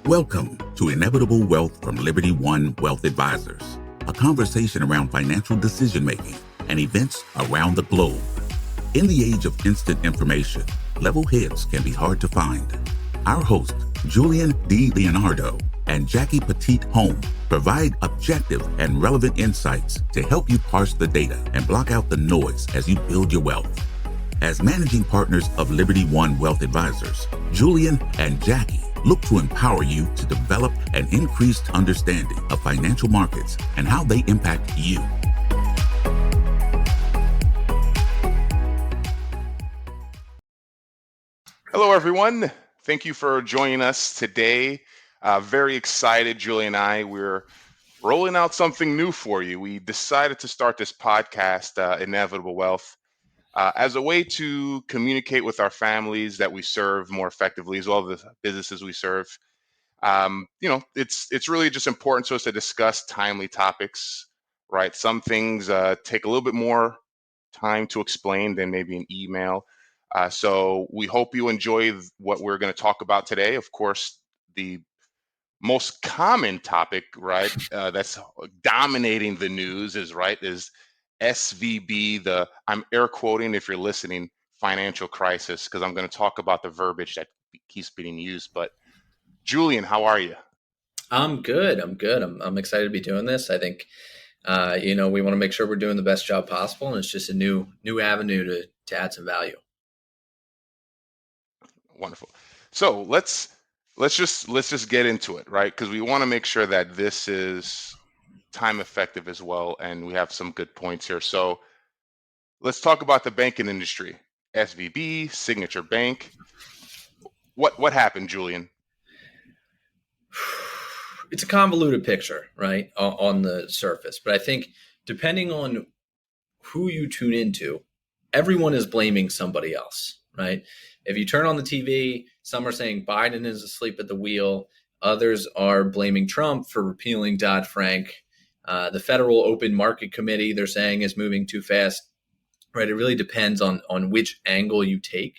Welcome to Inevitable Wealth from Liberty One Wealth Advisors, a conversation around financial decision-making and events around the globe. In the age of instant information, level heads can be hard to find. Our hosts, Julian D. Leonardo and Jackie Petit Home, provide objective and relevant insights to help you parse the data and block out the noise as you build your wealth. As managing partners of Liberty One Wealth Advisors, Julian and Jackie look to empower you to develop an increased understanding of financial markets and how they impact you. Hello, everyone. Thank you for joining us today. Very excited, Julie and I. We're rolling out something new for you. We decided to start this podcast, Inevitable Wealth, as a way to communicate with our families that we serve more effectively, as well as the businesses we serve. It's really just important to us to discuss timely topics, right? Some things take a little bit more time to explain than maybe an email. So we hope you enjoy what we're going to talk about today. Of course, the most common topic, right, that's dominating the news is SVB, I'm air quoting if you're listening, financial crisis, because I'm going to talk about the verbiage that keeps being used. But Julian, how are you? I'm good. I'm excited to be doing this. I think, we want to make sure we're doing the best job possible, and it's just a new avenue to add some value. Wonderful. So let's just get into it, right? Because we want to make sure that this is time effective as well, and we have some good points here. So let's talk about the banking industry. SVB, Signature Bank. What happened, Julian? It's a convoluted picture, right, on the surface. But I think depending on who you tune into, everyone is blaming somebody else, right? If you turn on the TV, some are saying Biden is asleep at the wheel. Others are blaming Trump for repealing Dodd-Frank. The Federal Open Market Committee, they're saying, is moving too fast, right? It really depends on which angle you take.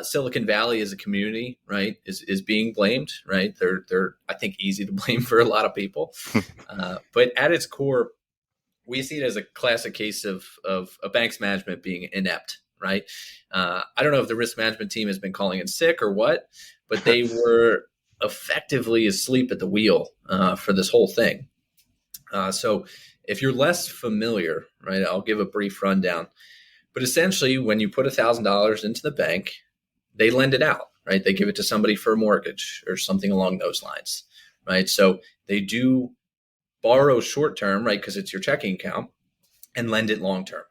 Silicon Valley as a community, right, is being blamed, right? They're I think easy to blame for a lot of people, but at its core, we see it as a classic case of a bank's management being inept, right? I don't know if the risk management team has been calling in sick or what, but they were effectively asleep at the wheel for this whole thing. So if you're less familiar, right, I'll give a brief rundown. But essentially, when you put $1,000 into the bank, they lend it out, right? They give it to somebody for a mortgage or something along those lines, right? So they do borrow short term, right, because it's your checking account, and lend it long term.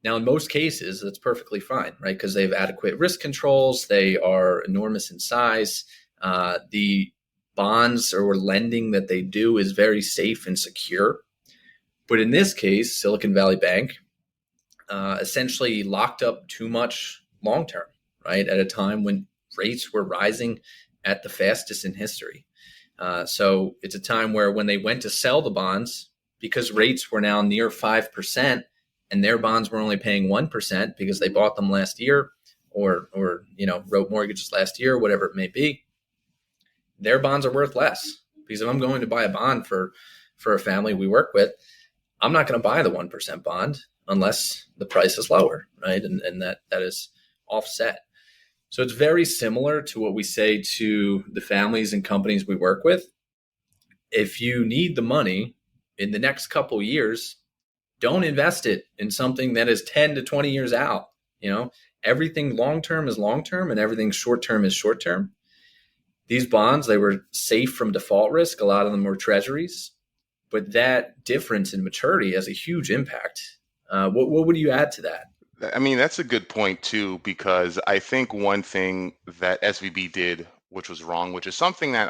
Now, in most cases, that's perfectly fine, right, because they have adequate risk controls. They are enormous in size. The bonds or lending that they do is very safe and secure. But in this case, Silicon Valley Bank essentially locked up too much long-term, right, at a time when rates were rising at the fastest in history. So it's a time where when they went to sell the bonds, because rates were now near 5% and their bonds were only paying 1% because they bought them last year or wrote mortgages last year, whatever it may be, their bonds are worth less. Because if I'm going to buy a bond for a family we work with, I'm not going to buy the 1% bond unless the price is lower, right? And that is offset. So it's very similar to what we say to the families and companies we work with. If you need the money in the next couple years, don't invest it in something that is 10 to 20 years out. Everything long-term is long-term and everything short-term is short-term. These bonds, they were safe from default risk. A lot of them were treasuries, but that difference in maturity has a huge impact. What would you add to that? I mean, that's a good point too, because I think one thing that SVB did, which was wrong, which is something that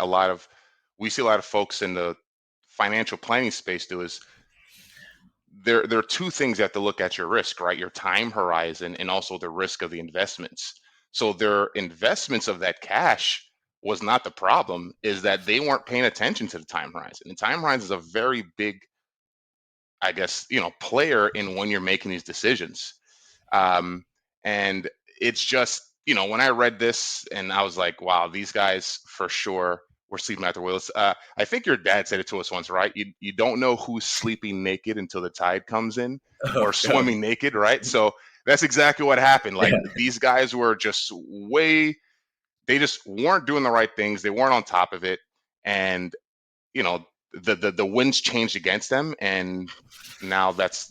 we see a lot of folks in the financial planning space do, is there are two things you have to look at your risk, right? Your time horizon and also the risk of the investments. So their investments of that cash was not the problem, is that they weren't paying attention to the time horizon. And time horizon is a very big, I guess, player in when you're making these decisions. And it's just, when I read this and I was like, wow, these guys for sure we're sleeping at the wheels. I think your dad said it to us once, right? You don't know who's sleeping naked until the tide comes in, Oh, or swimming naked, right? So that's exactly what happened. Like, yeah, these guys were just they just weren't doing the right things. They weren't on top of it, and you know the winds changed against them, and now that's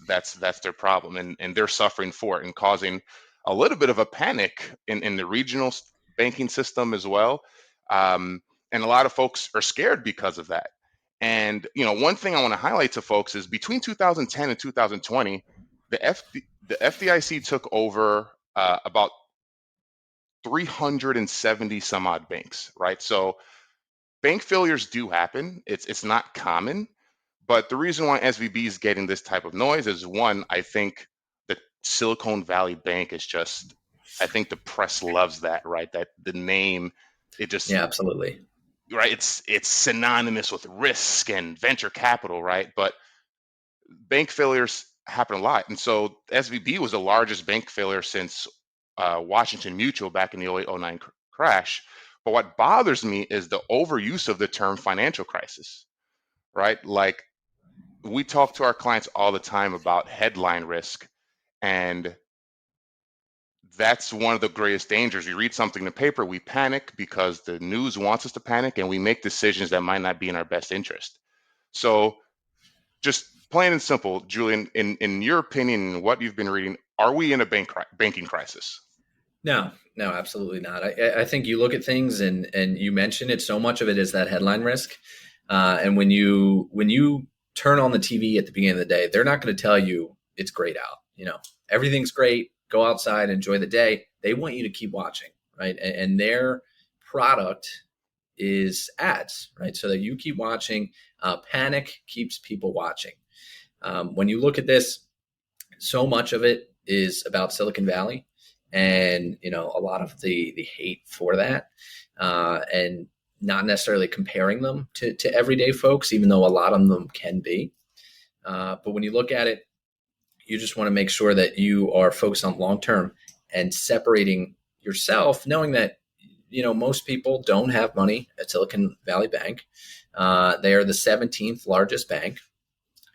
their problem, and they're suffering for it and causing a little bit of a panic in the regional banking system as well. And a lot of folks are scared because of that. And one thing I want to highlight to folks is between 2010 and 2020, the FDIC took over about 370 some odd banks, right? So bank failures do happen. It's not common, but the reason why SVB is getting this type of noise is, one, I think the Silicon Valley Bank is just, I think the press loves that, right? That the name, it just, yeah, absolutely. right? It's synonymous with risk and venture capital, right? But bank failures happen a lot, and so SVB was the largest bank failure since Washington Mutual back in the 0809 crash. But what bothers me is the overuse of the term financial crisis, right? Like, we talk to our clients all the time about headline risk, and that's one of the greatest dangers. We read something in the paper, we panic because the news wants us to panic, and we make decisions that might not be in our best interest. So, just plain and simple, Julian, in your opinion, what you've been reading, are we in a banking crisis? No, no, absolutely not. I think you look at things and you mentioned it. So much of it is that headline risk. And when you turn on the TV at the beginning of the day, they're not going to tell you it's great out. Everything's great. Go outside, enjoy the day. They want you to keep watching, right? And their product is ads, right? So that you keep watching. Panic keeps people watching. When you look at this, so much of it is about Silicon Valley, and a lot of the hate for that, and not necessarily comparing them to everyday folks, even though a lot of them can be. But when you look at it, you just want to make sure that you are focused on long term and separating yourself, knowing that most people don't have money at Silicon Valley Bank. They are the 17th largest bank,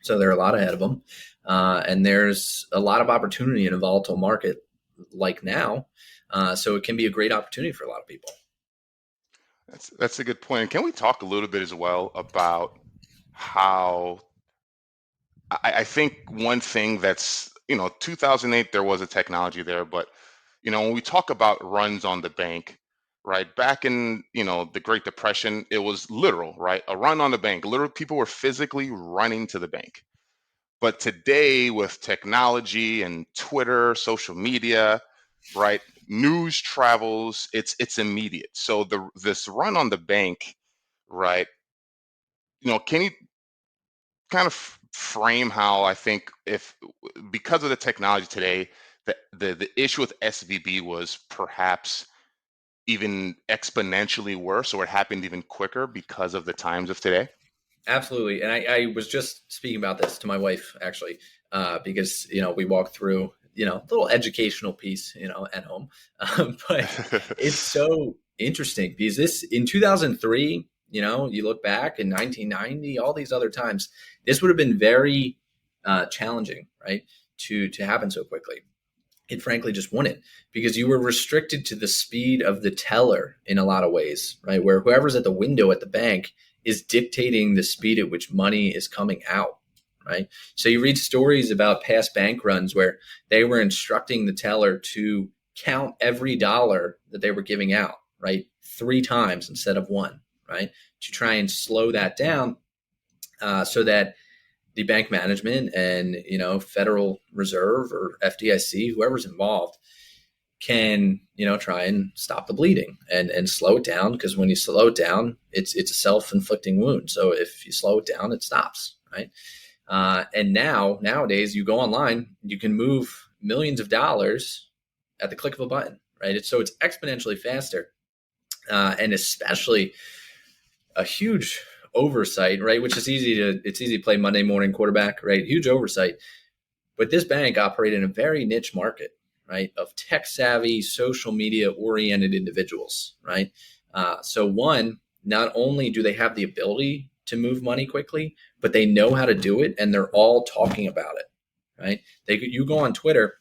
so they're a lot ahead of them. And there's a lot of opportunity in a volatile market like now. So it can be a great opportunity for a lot of people. That's a good point. And can we talk a little bit as well about how I think one thing that's, 2008, there was a technology there, but, when we talk about runs on the bank, right, back in, the Great Depression, it was literal, right? A run on the bank. Literal, people were physically running to the bank. But today, with technology and Twitter, social media, right, news travels, it's immediate. So this run on the bank, right, can you kind of frame how I think, if because of the technology today, the issue with SVB was perhaps even exponentially worse, or it happened even quicker because of the times of today? Absolutely. And I was just speaking about this to my wife, actually, because, we walked through, a little educational piece, at home. But it's so interesting because this in 2003, you look back in 1990, all these other times, this would have been very challenging, right, to happen so quickly. It frankly just wouldn't, because you were restricted to the speed of the teller in a lot of ways, right? Where whoever's at the window at the bank is dictating the speed at which money is coming out, right? So you read stories about past bank runs where they were instructing the teller to count every dollar that they were giving out, right? 3 times instead of 1, right? To try and slow that down, so that the bank management and, Federal Reserve or FDIC, whoever's involved, can, try and stop the bleeding and slow it down. Because when you slow it down, it's a self-inflicting wound. So if you slow it down, it stops, right? And nowadays, you go online, you can move millions of dollars at the click of a button, right? It's exponentially faster, and especially a huge oversight, right? Which is it's easy to play Monday morning quarterback, right? Huge oversight. But this bank operated in a very niche market, right? Of tech savvy, social media oriented individuals, right? So one, not only do they have the ability to move money quickly, but they know how to do it, and they're all talking about it, right? You go on Twitter,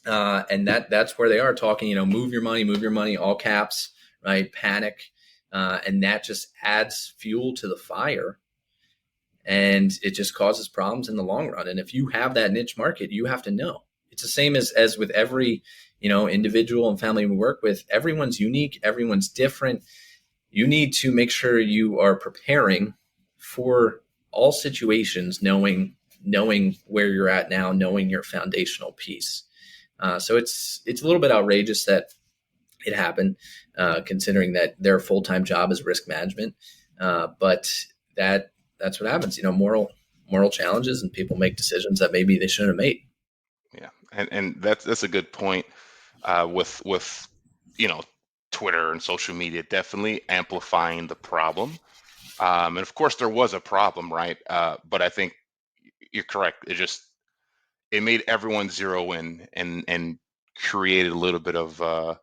and that's where they are talking. Move your money, all caps, right? Panic, and that just adds fuel to the fire, and it just causes problems in the long run. And if you have that niche market, you have to know. It's the same as with every individual and family we work with. Everyone's unique, everyone's different. You need to make sure you are preparing for all situations, knowing where you're at now, knowing your foundational piece. So it's a little bit outrageous that it happened, considering that their full-time job is risk management. But that's what happens. Moral challenges, and people make decisions that maybe they shouldn't have made. Yeah, and that's a good point. With Twitter and social media definitely amplifying the problem. And of course, there was a problem, right? But I think you're correct. It made everyone zero in and created a little bit of a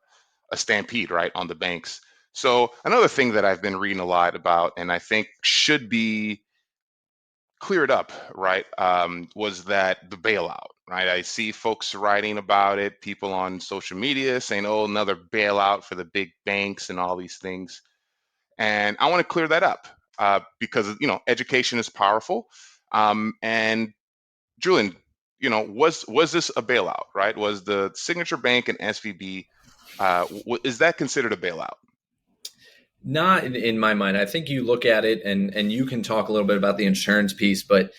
stampede, right, on the banks. So another thing that I've been reading a lot about, and I think should be cleared up, right, was that the bailout, right? I see folks writing about it, people on social media saying, "Oh, another bailout for the big banks and all these things." And I want to clear that up because education is powerful. And Julian, was this a bailout? Right? Was the Signature Bank and SVB? Is that considered a bailout? Not in my mind. I think you look at it, and you can talk a little bit about the insurance piece, but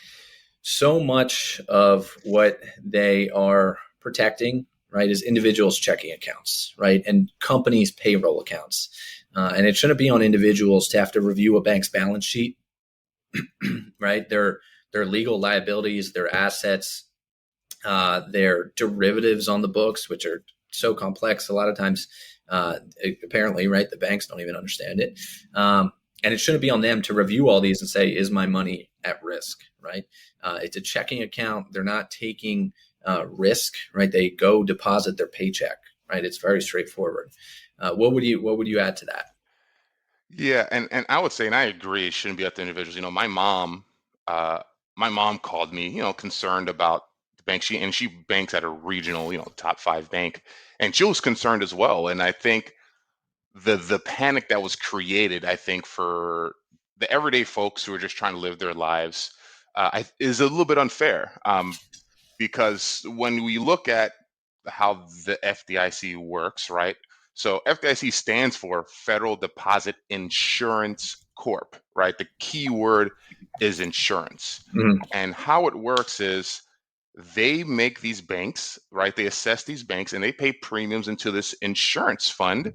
so much of what they are protecting, right, is individuals' checking accounts, right, and companies' payroll accounts. And it shouldn't be on individuals to have to review a bank's balance sheet, right? Their legal liabilities, their assets, their derivatives on the books, which are so complex. A lot of times, apparently, right, the banks don't even understand it. And it shouldn't be on them to review all these and say, is my money at risk, right? It's a checking account. They're not taking risk, right? They go deposit their paycheck, right? It's very straightforward. What would you add to that? Yeah, and I would say, and I agree, it shouldn't be up to individuals. My mom called me, concerned about the bank. She banks at a regional, top five bank, and she was concerned as well. And I think the panic that was created, I think, for the everyday folks who are just trying to live their lives, is a little bit unfair. Because when we look at how the FDIC works, right? So FDIC stands for Federal Deposit Insurance Corp, right? The key word is insurance. Mhm. And how it works is they make these banks, right? They assess these banks and they pay premiums into this insurance fund,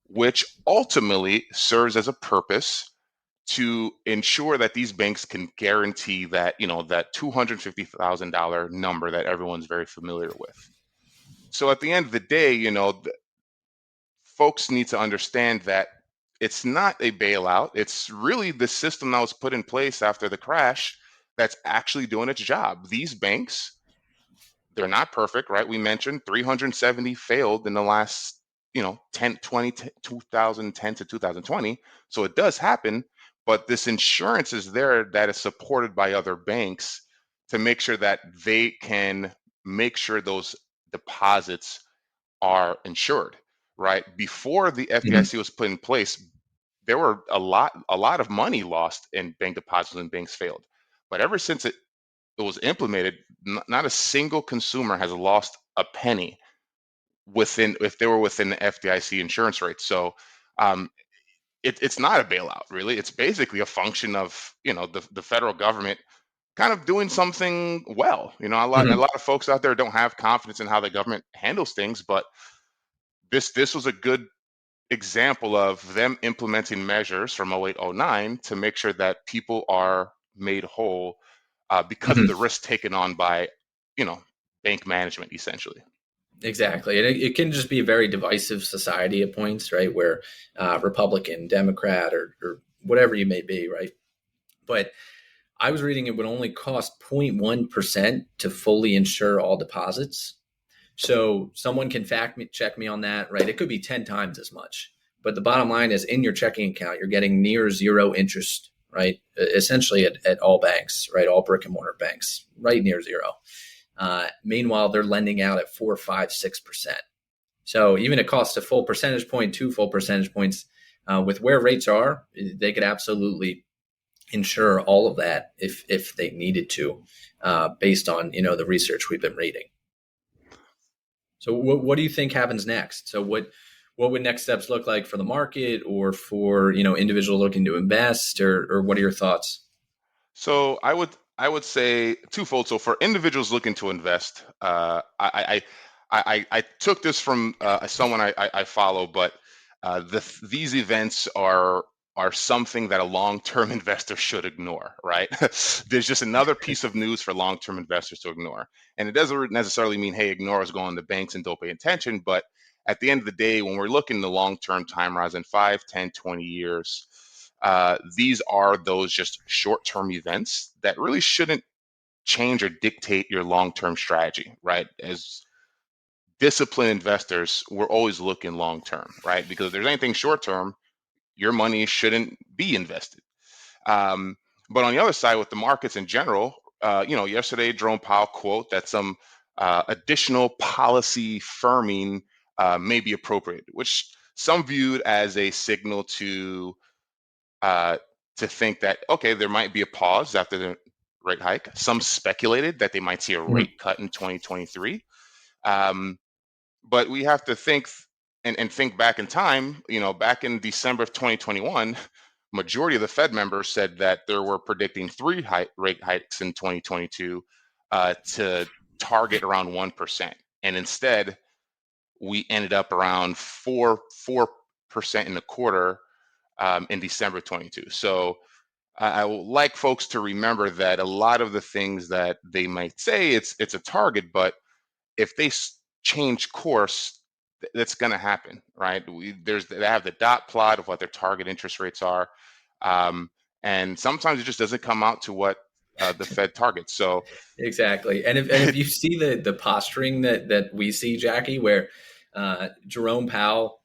which ultimately serves as a purpose to ensure that these banks can guarantee that that $250,000 number that everyone's very familiar with. So at the end of the day, folks need to understand that it's not a bailout. It's really the system that was put in place after the crash that's actually doing its job. These banks, they're not perfect, right? We mentioned 370 failed in the last 2010 to 2020. So it does happen, but this insurance is there that is supported by other banks to make sure that they can make sure those deposits are insured, right? Before the Mhm. FDIC was put in place, there were a lot of money lost in bank deposits and banks failed. But ever since it was implemented, not a single consumer has lost a penny within if they were within the FDIC insurance rate. So um, it's not a bailout, really. It's basically a function of the federal government kind of doing something well. A Mhm. lot of folks out there don't have confidence in how the government handles things, but this was a good example of them implementing measures from 0809 to make sure that people are made whole because of Mhm. the risk taken on by you know bank management essentially. Exactly. And it can just be a very divisive society at points, right? Where Republican, Democrat, or whatever you may be, right? But I was reading it would only cost 0.1% to fully insure all deposits. So someone can check me on that, right? It could be 10 times as much. But the bottom line is, in your checking account, you're getting near zero interest, right? Essentially at all banks, right? All brick and mortar banks, right near zero. Meanwhile, they're lending out at 4, 5, 6%. So even it costs a full percentage point, 2 full percentage points. With where rates are, they could absolutely insure all of that if they needed to, based on the research we've been reading. So what do you think happens next? So what would next steps look like for the market, or for individual looking to invest, or what are your thoughts? So I would say twofold. So for individuals looking to invest, I took this from someone I follow, but these events are something that a long-term investor should ignore, right? There's just another piece of news for long-term investors to ignore. And it doesn't necessarily mean, hey, ignore what's going on in the banks and don't pay attention. But at the end of the day, when we're looking the long-term time horizon, 5, 10, 20 years, these are those just short-term events that really shouldn't change or dictate your long-term strategy, right? As disciplined investors, we're always looking long-term, right? Because if there's anything short-term, your money shouldn't be invested. Um, but on the other side, with the markets in general, yesterday Jerome Powell quote that some additional policy firming may be appropriate, which some viewed as a signal uh, to think that, okay, there might be a pause after the rate hike. Some speculated that they might see a Mhm. rate cut in 2023. Um, but we have to think and think back in time. Back in December of 2021, majority of the Fed members said that there were predicting rate hikes in 2022 to target around 1%. And instead, we ended up around 4% in the quarter in December 22. So I would like folks to remember that a lot of the things that they might say it's a target, but if they change course, that's going to happen, right? They have the dot plot of what their target interest rates are, um, and sometimes it just doesn't come out to what the Fed targets. So Exactly. And if you see the posturing that we see, Jackie, where Jerome Powell,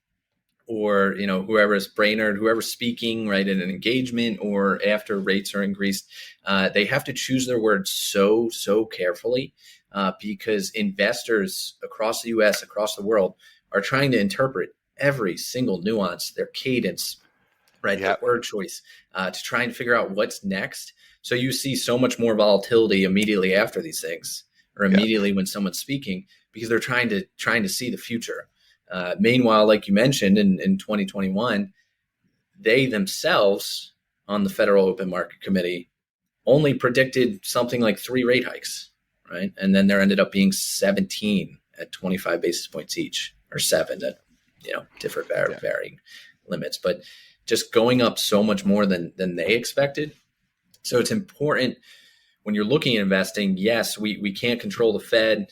or whoever's Brainerd, whoever's speaking, right, in an engagement or after rates are increased, they have to choose their words so carefully, because investors across the U.S., across the world, are trying to interpret every single nuance, their cadence, right, their yeah, word choice, to try and figure out what's next. So you see so much more volatility immediately after these things, or yeah, immediately when someone's speaking, because they're trying to see the future. Meanwhile, like you mentioned, in 2021, they themselves on the Federal Open Market Committee only predicted something like 3 rate hikes, right? And then there ended up being 17 at 25 basis points each, or 7 at different yeah, varying limits, but just going up so much more than they expected. So it's important when you're looking at investing. Yes, we can't control the Fed.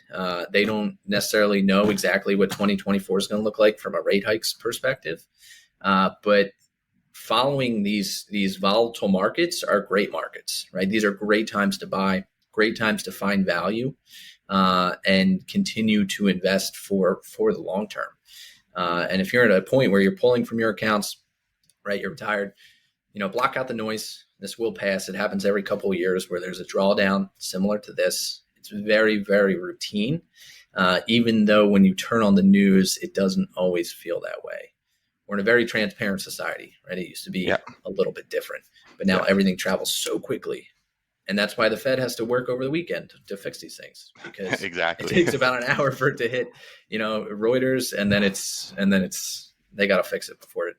They don't necessarily know exactly what 2024 is going to look like from a rate hikes perspective. But following these volatile markets are great markets, right? These are great times to buy, great times to find value, and continue to invest for the long term. And if you're at a point where you're pulling from your accounts, right, you're retired, block out the noise. This will pass. It happens every couple of years where there's a drawdown similar to this. It's very, very routine, even though when you turn on the news, it doesn't always feel that way. We're in a very transparent society, right? It used to be yeah, a little bit different, but now yeah, everything travels so quickly. And that's why the Fed has to work over the weekend to fix these things, because it exactly. takes about an hour for it to hit, Reuters, and then they got to fix it before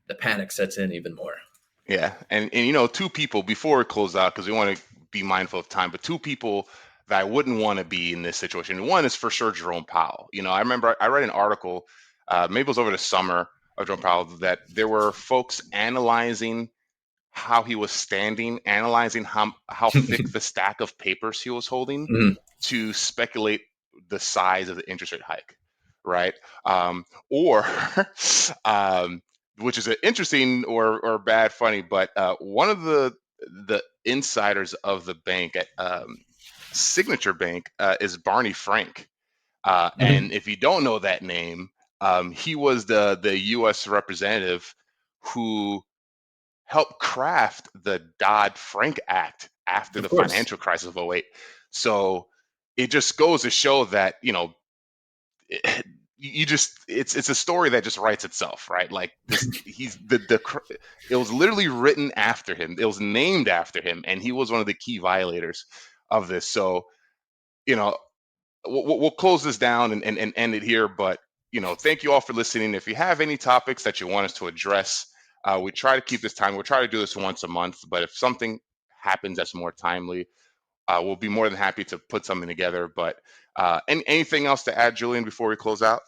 the panic sets in even more. Yeah, and two people before we close out, because we want to be mindful of time, but two people that I wouldn't want to be in this situation. One is for sure Jerome Powell. I remember I read an article, maybe it was over the summer, of Jerome Powell, that there were folks analyzing how he was standing, analyzing how thick the stack of papers he was holding Mhm. to speculate the size of the interest rate hike, right? Or um, which is an interesting or bad funny, but one of the insiders of the bank at Signature Bank is Barney Frank. Mhm. And if you don't know that name, He was the U.S. representative who helped craft the Dodd-Frank Act after Of the course. financial crisis of '08. So it just goes to show that, you just it's a story that just writes itself, right? Like this, he's it was literally written after him. It was named after him, and he was one of the key violators of this. So, you know, we'll close this down and end it here. But, thank you all for listening. If you have any topics that you want us to address, we try to keep this time. We'll try to do this once a month. But if something happens that's more timely, we'll be more than happy to put something together. But anything else to add, Julian, before we close out?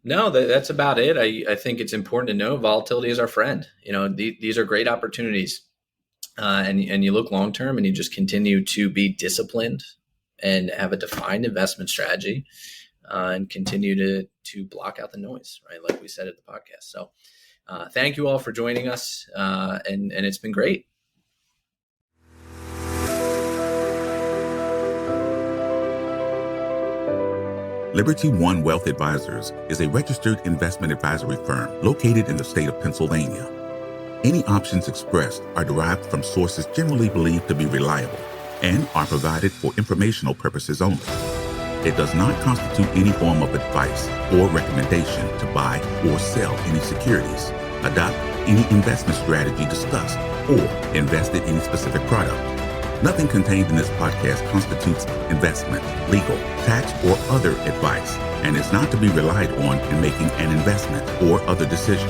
No, that's about it. I think it's important to know volatility is our friend. These are great opportunities, and you look long term, and you just continue to be disciplined and have a defined investment strategy, and continue to block out the noise, right? Like we said at the podcast. So, thank you all for joining us, and it's been great. Liberty One Wealth Advisors is a registered investment advisory firm located in the state of Pennsylvania. Any options expressed are derived from sources generally believed to be reliable and are provided for informational purposes only. It does not constitute any form of advice or recommendation to buy or sell any securities, adopt any investment strategy discussed, or invest in any specific product. Nothing contained in this podcast constitutes investment, legal, tax, or other advice, and is not to be relied on in making an investment or other decision.